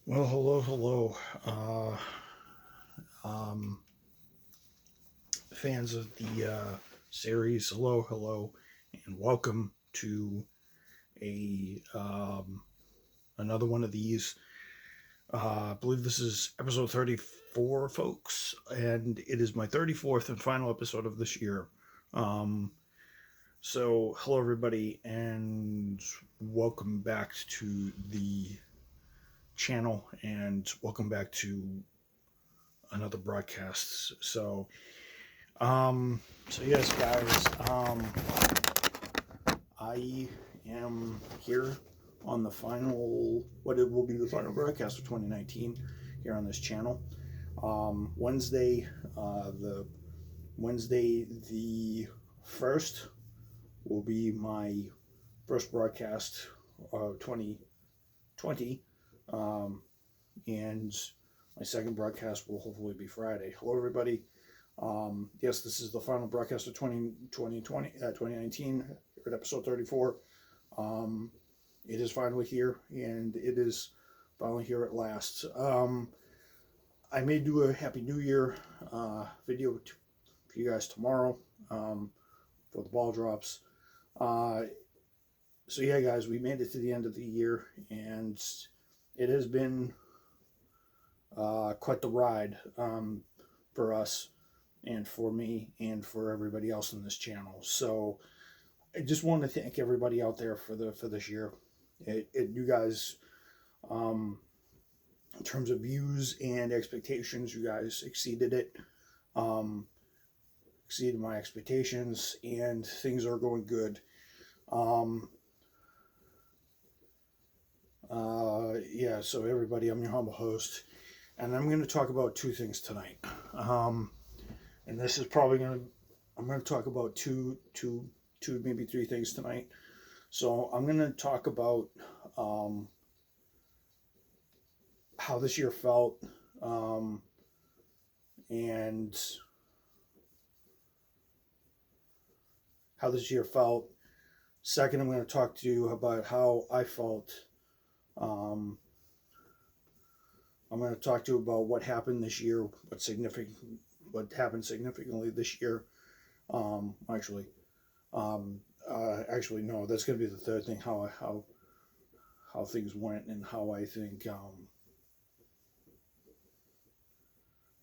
Well, hello. Um, Fans of the series, hello, and welcome to a another one of these. I believe this is episode 34, folks, and it is my 34th and final episode of this year. Um, hello, everybody, and welcome back to the channel, and welcome back to another broadcast. Um, yes, guys, I am here on the final, what it will be the final broadcast of 2019 here on this channel. Wednesday, the Wednesday the 1st will be my first broadcast of 2020, um, and my second broadcast will hopefully be Friday. Hello, everybody. Yes, this is the final broadcast of 2019, at episode 34. Um, it is finally here, and it is finally here at last. I may do a Happy New Year video for you guys tomorrow, for the ball drops. Uh, yeah, guys, we made it to the end of the year, and it has been quite the ride, for us and for me and for everybody else in this channel. So I just want to thank everybody out there for this year. You guys, um, in terms of views and expectations, you guys exceeded it. Um, Exceeded my expectations, and things are going good. Um, yeah, so everybody, I'm your humble host, and I'm going to talk about two things tonight. And this is probably I'm going to talk about two, maybe three things tonight. So I'm going to talk about how this year felt, and how this year felt. Second, I'm going to talk to you about how I felt. Um, I'm going to talk to you about what happened this year, what happened significantly this year. Actually, actually, no, that's going to be the third thing. How things went and how I think.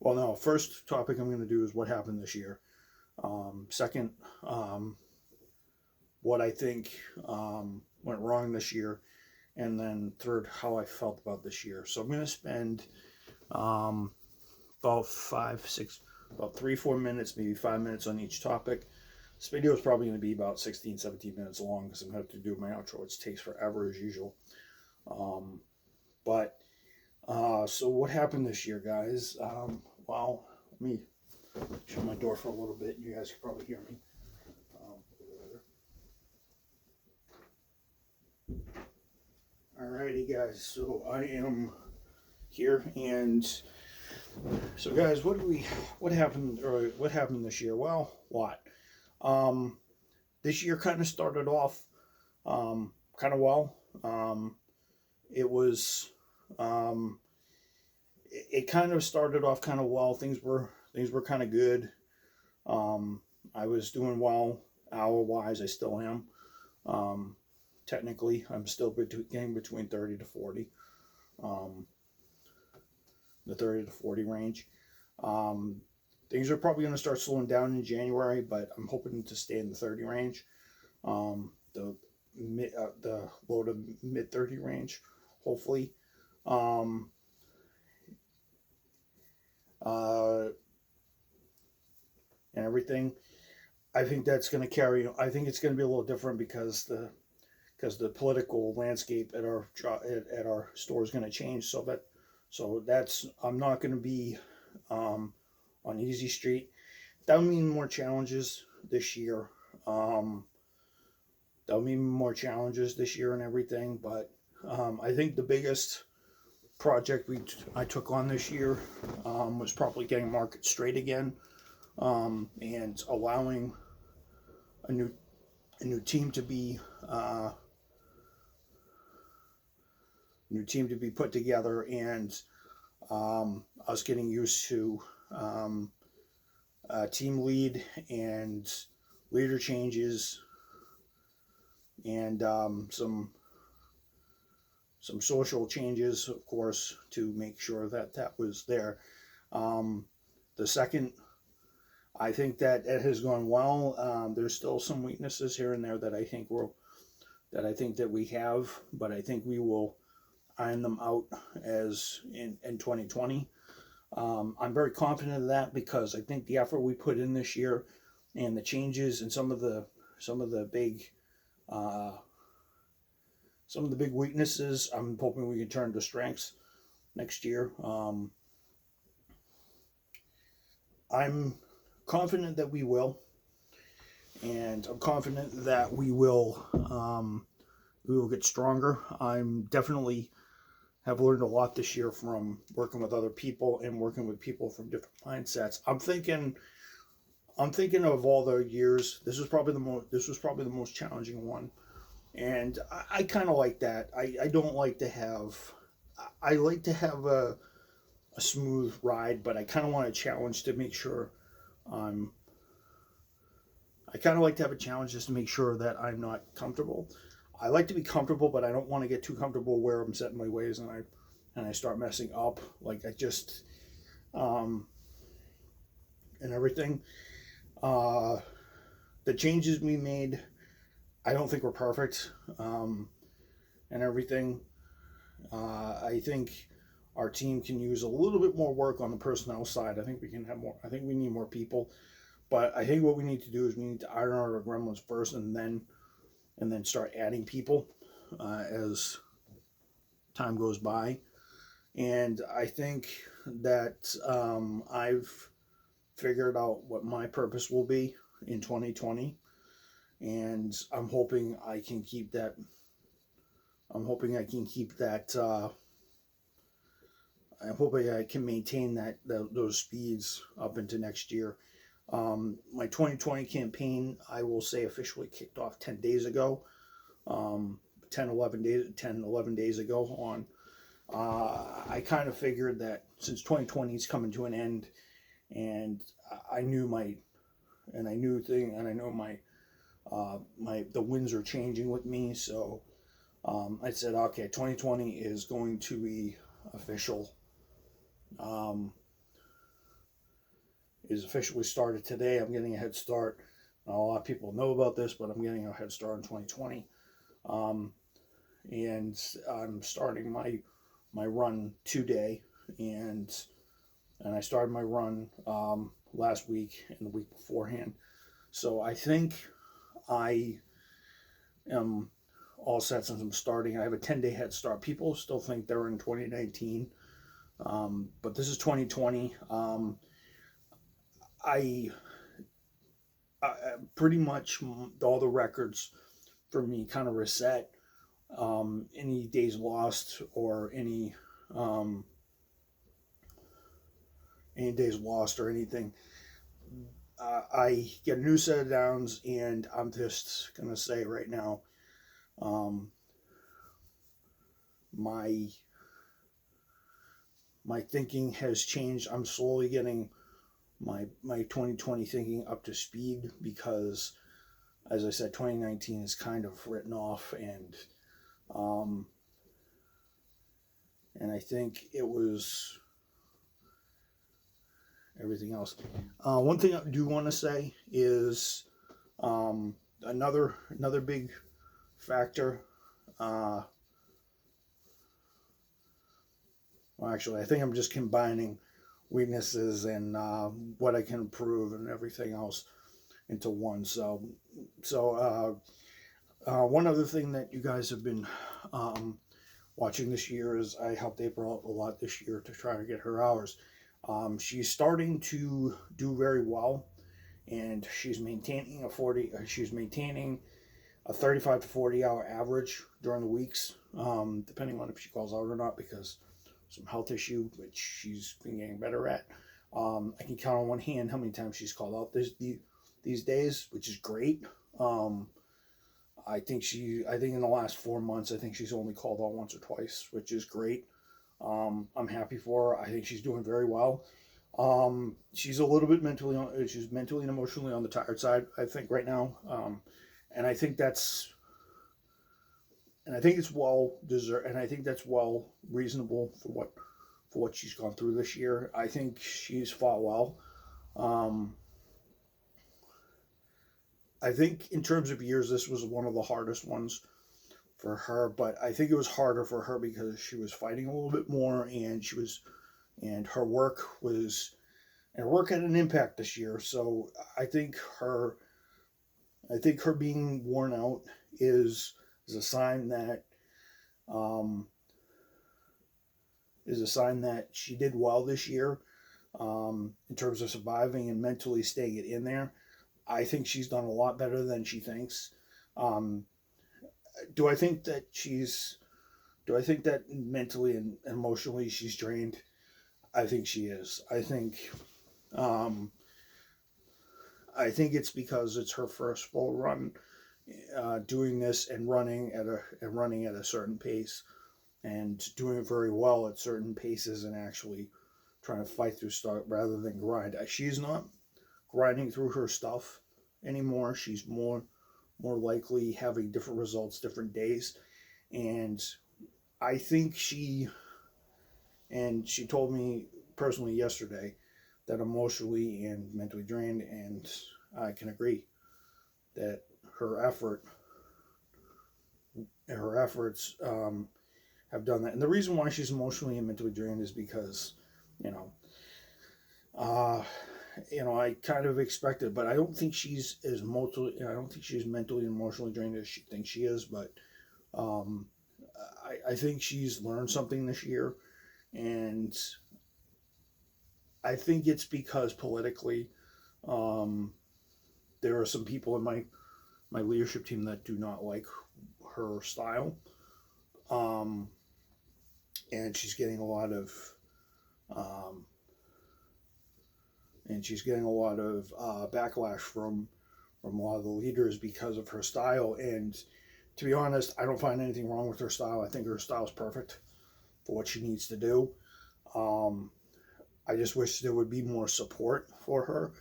Well, no, first topic I'm going to do is what happened this year. Second, what I think went wrong this year, and then third, how I felt about this year. So I'm going to spend um, about 3-4 minutes, maybe 5 minutes on each topic. This video is probably going to be about 16, 17 minutes long because I'm going to have to do my outro, which takes forever as usual. But so what happened this year, guys? Well, let me shut my door for a little bit. You guys can probably hear me. Alrighty, guys. So I am here, and so guys, what happened this year? Well, what? This year kind of started off kind of well. It was it kind of started off kind of well. Things were kind of good. I was doing well hour wise. I still am. Technically, I'm still getting between 30 to 40. Um, the 30 to 40 range. Um, Things are probably going to start slowing down in January, but I'm hoping to stay in the 30 range. The low to mid 30 range, hopefully. Um, uh, and everything. I think that's going to carry. I think it's going to be a little different because the political landscape at our store is going to change. So that's I'm not going to be on easy street. That'll mean more challenges this year. Um, that'll mean more challenges this year and everything. But I think the biggest project I took on this year was probably getting market straight again, and allowing a new team to be new team to be put together, and us getting used to team lead and leader changes, and some social changes, of course, to make sure that that was there. The second, I think that it has gone well. There's still some weaknesses here and there that I think that we have, but I think we will iron them out as in 2020. I'm very confident of that because I think the effort we put in this year and the changes and some of the big weaknesses, I'm hoping we can turn to strengths next year. I'm confident that we will, and I'm confident that we will get stronger. I'm definitely have learned a lot this year from working with other people and working with people from different mindsets. I'm thinking of all the years, this was probably the most challenging one. And I kind of like that. I don't like to have, I like to have a smooth ride, but I kind of want a challenge to make sure I kind of like to have a challenge just to make sure that I'm not comfortable. I like to be comfortable, but I don't want to get too comfortable where I'm set in my ways and I start messing up. Like I just, and everything. The changes we made, I don't think we're perfect, and everything. I think our team can use a little bit more work on the personnel side. I think we can have more. I think we need more people, but I think what we need to do is we need to iron out our gremlins first, and then start adding people as time goes by. And I think that I've figured out what my purpose will be in 2020, and I'm hoping I can keep that. I'm hoping I can keep that. I'm hoping I can maintain those speeds up into next year. My 2020 campaign, I will say, officially kicked off 10 days ago. 11 days ago on. I kind of figured that since 2020 is coming to an end, and I know my the winds are changing with me, so I said, okay, 2020 is going to be official. Is officially started today. I'm getting a head start. Not a lot of people know about this, but I'm getting a head start in 2020. And I'm starting my run today, and I started my run last week and the week beforehand. So I think I am all set since I'm starting. I have a 10-day head start. People still think they're in 2019, but this is 2020. I pretty much all the records for me kind of reset. Any days lost or any days lost or anything. I get a new set of downs, and I'm just gonna say right now, my thinking has changed. I'm slowly getting my 2020 thinking up to speed because, as I said, 2019 is kind of written off, and I think it was everything else. One thing I do want to say is another big factor. Well, actually, I think I'm just combining weaknesses and what I can improve and everything else into one. So one other thing that you guys have been watching this year is I helped April out a lot this year to try to get her hours. She's starting to do very well, and she's maintaining a 35 to 40 hour average during the weeks, depending on if she calls out or not, because some health issue, which she's been getting better at. I can count on one hand how many times she's called out these days, which is great. I think in the last 4 months, I think she's only called out once or twice, which is great. I'm happy for her. I think she's doing very well. She's a little bit she's mentally and emotionally on the tired side, I think, right now. And I think it's well deserved, and I think that's well reasonable for what she's gone through this year. I think she's fought well. Um, I think in terms of years, this was one of the hardest ones for her, but I think it was harder for her because she was fighting a little bit more, and and her work had an impact this year. So I think her, I think her being worn out is is a sign that um, she did well this year in terms of surviving and mentally staying it in there. I think she's done a lot better than she thinks. Um, do I think that she's do I think that mentally and emotionally she's drained? I think she is. Um, I think it's because it's her first full run doing this and running at a certain pace and doing it very well at certain paces and actually trying to fight through stuff rather than grind. She's not grinding through her stuff anymore. She's more likely having different results different days, and I think she told me personally yesterday that emotionally and mentally drained, and I can agree that her efforts have done that. And the reason why she's emotionally and mentally drained is because, you know, uh, I kind of expected, but I don't think she's as mentally, I don't think she's mentally and emotionally drained as she thinks she is. But um, I think she's learned something this year, and I think it's because politically, um, there are some people in my leadership team that do not like her style, um, and she's getting a lot of um, backlash from a lot of the leaders because of her style. And to be honest, I don't find anything wrong with her style. I think her style is perfect for what she needs to do. Um, I just wish there would be more support for her,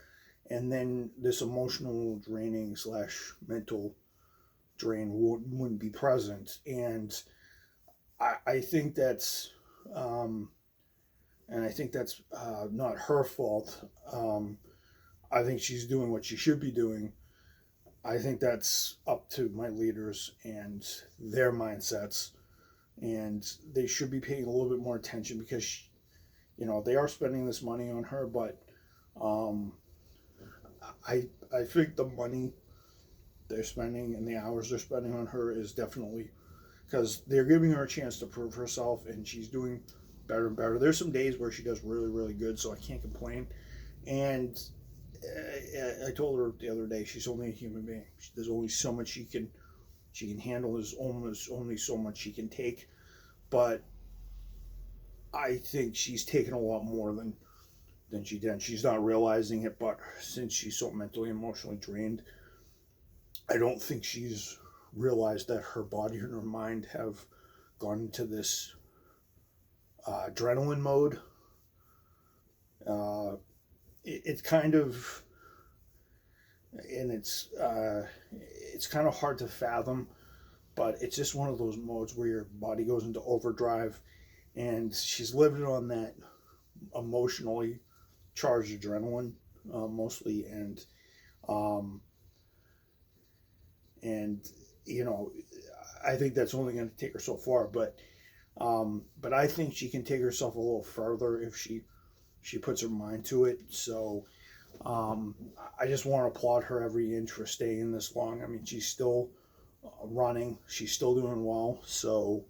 and then this emotional draining slash mental drain wouldn't be present. And I think um, that's not her fault. I think she's doing what she should be doing. I think that's up to my leaders and their mindsets, and they should be paying a little bit more attention because they are spending this money on her, but um, I think the money they're spending and the hours they're spending on her is definitely because they're giving her a chance to prove herself, and she's doing better and better. There's some days where she does really, really good, so I can't complain. And I told her the other day she's only a human being. There's only so much she can handle. There's almost only so much she can take. But I think she's taken a lot more than she did. She's not realizing it, but since she's so mentally, emotionally drained, I don't think she's realized that her body and her mind have gone into this adrenaline mode. Uh, it's kind of, and it's kind of hard to fathom, but it's just one of those modes where your body goes into overdrive, and she's living on that emotionally charged adrenaline mostly, um, and I think that's only going to take her so far, but I think she can take herself a little further if she puts her mind to it. So I just want to applaud her every inch for staying this long. I mean, she's still running, she's still doing well. So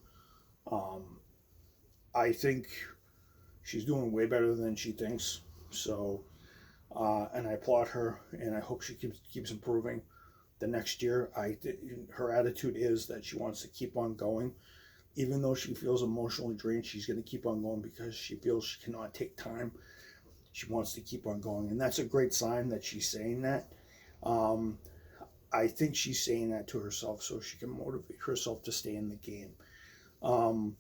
um, I think she's doing way better than she thinks. So and I applaud her, and I hope she keeps improving. The next year, her attitude is that she wants to keep on going, even though she feels emotionally drained. She's going to keep on going because she feels she cannot take time. She wants to keep on going, and that's a great sign that she's saying that. Um, I think she's saying that to herself so she can motivate herself to stay in the game, um,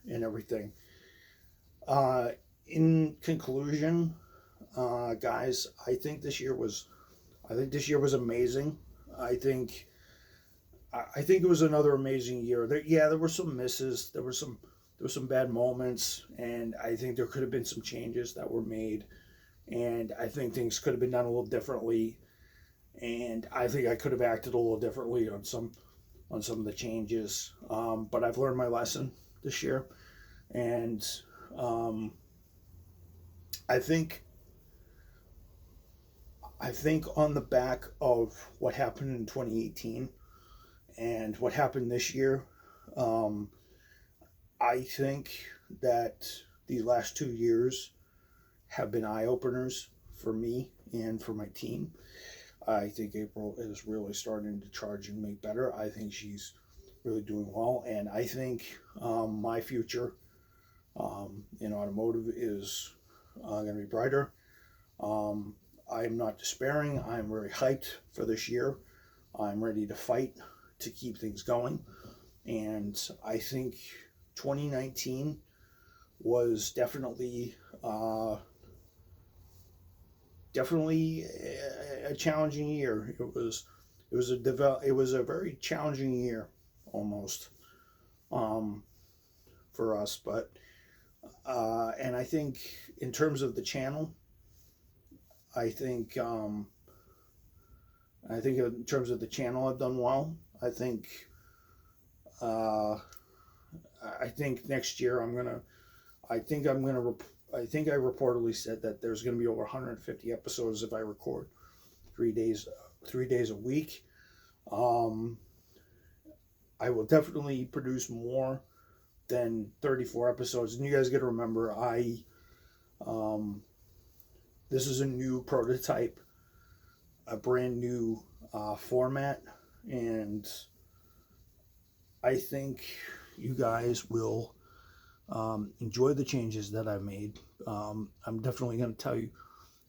and everything. Uh, in conclusion, guys, I think this year was amazing. I think I think it was another amazing year. There were some misses. There were some bad moments, and I think there could have been some changes that were made, and I think things could have been done a little differently. And I think I could have acted a little differently on some of the changes. But I've learned my lesson this year, and um, I think I think on the back of what happened in 2018 and what happened this year, um, I think that these last 2 years have been eye openers for me and for my team. I think April is really starting to charge and make better. I think she's really doing well, and I think my future in automotive is going to be brighter. Um, I'm not despairing. I'm very hyped for this year. I'm ready to fight to keep things going, and I think 2019 was definitely a challenging year. It was a very challenging year almost um, for us. But and I think in terms of the channel, I think I think in terms of the channel, I've done well. Uh, I think next year I'm gonna. I think I'm gonna. I think I reportedly said that there's gonna be over 150 episodes if I record 3 days, 3 days a week. Um, I will definitely produce more than 34 episodes, and you guys got to remember, um, this is a new prototype, a brand new format, and I think you guys will enjoy the changes that I've made. I'm definitely going to tell you,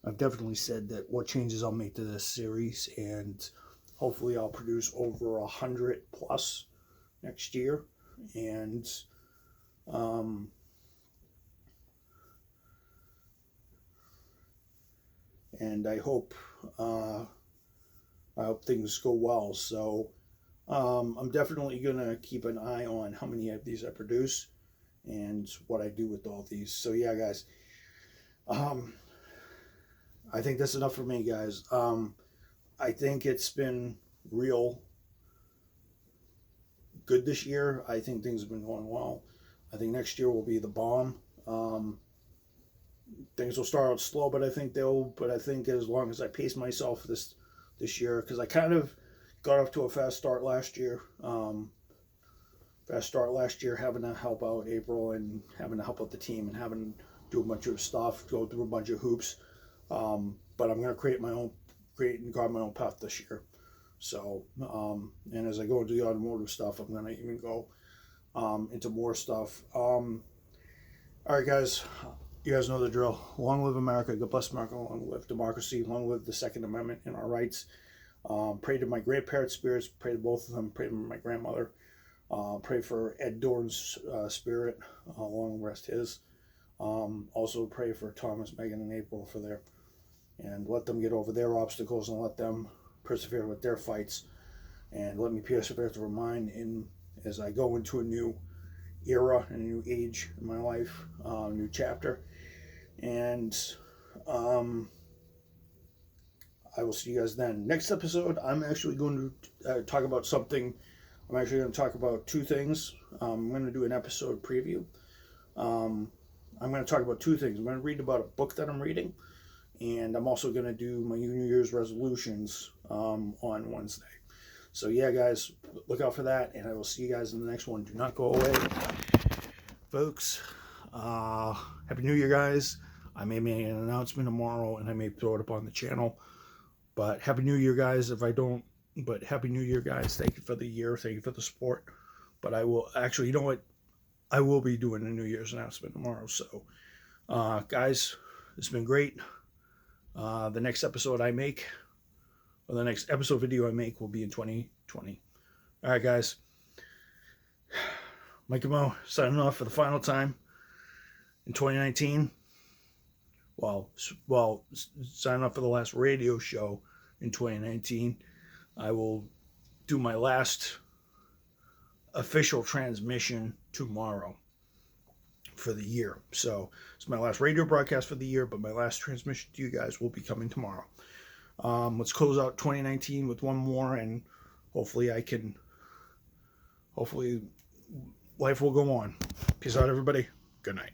I've definitely said that what changes I'll make to this series, and hopefully I'll produce over 100 plus next year, and um, and I hope things go well. So I'm definitely gonna keep an eye on how many of these I produce and what I do with all these. So yeah, guys, um, I think that's enough for me, guys. I think it's been real good this year. I think things have been going well. I think next year will be the bomb. Things will start out slow, but I think they'll. But I think as long as I pace myself this year, because I kind of got off to a fast start last year. Having to help out April and having to help out the team and having to do a bunch of stuff, go through a bunch of hoops. But I'm gonna create and carve my own path this year. So, and as I go into the automotive stuff, I'm gonna even go into more stuff. All right, guys. You guys know the drill. Long live America. God bless America. Long live democracy. Long live the Second Amendment and our rights. Pray to my grandparents' spirits. Pray to both of them. Pray to my grandmother. Pray for Ed Dorn's spirit. Long rest his. Also pray for Thomas, Megan, and April for their, and let them get over their obstacles and let them persevere with their fights. And let me persevere through mine as I go into a new era and a new age in my life, a new chapter. And I will see you guys then. Next episode, I'm actually going to talk about something. I'm actually going to talk about two things. I'm going to do an episode preview. I'm going to talk about two things. I'm going to read about a book that I'm reading, and I'm also going to do my New Year's resolutions on Wednesday. So yeah, guys, look out for that, and I will see you guys in the next one. Do not go away, folks. Happy New Year, guys. I may make an announcement tomorrow, and I may throw it up on the channel. But Happy New Year, guys. If I don't, but Happy New Year, guys. Thank you for the year. Thank you for the support. But I will actually, you know what? I will be doing a New Year's announcement tomorrow. So, guys, it's been great. The next episode I make or the next episode video I make will be in 2020. All right, guys. Mike and Mo signing off for the final time in 2019. While signing off for the last radio show in 2019, I will do my last official transmission tomorrow for the year. So it's my last radio broadcast for the year, but my last transmission to you guys will be coming tomorrow. Let's close out 2019 with one more, and hopefully life will go on. Peace out, everybody. Good night.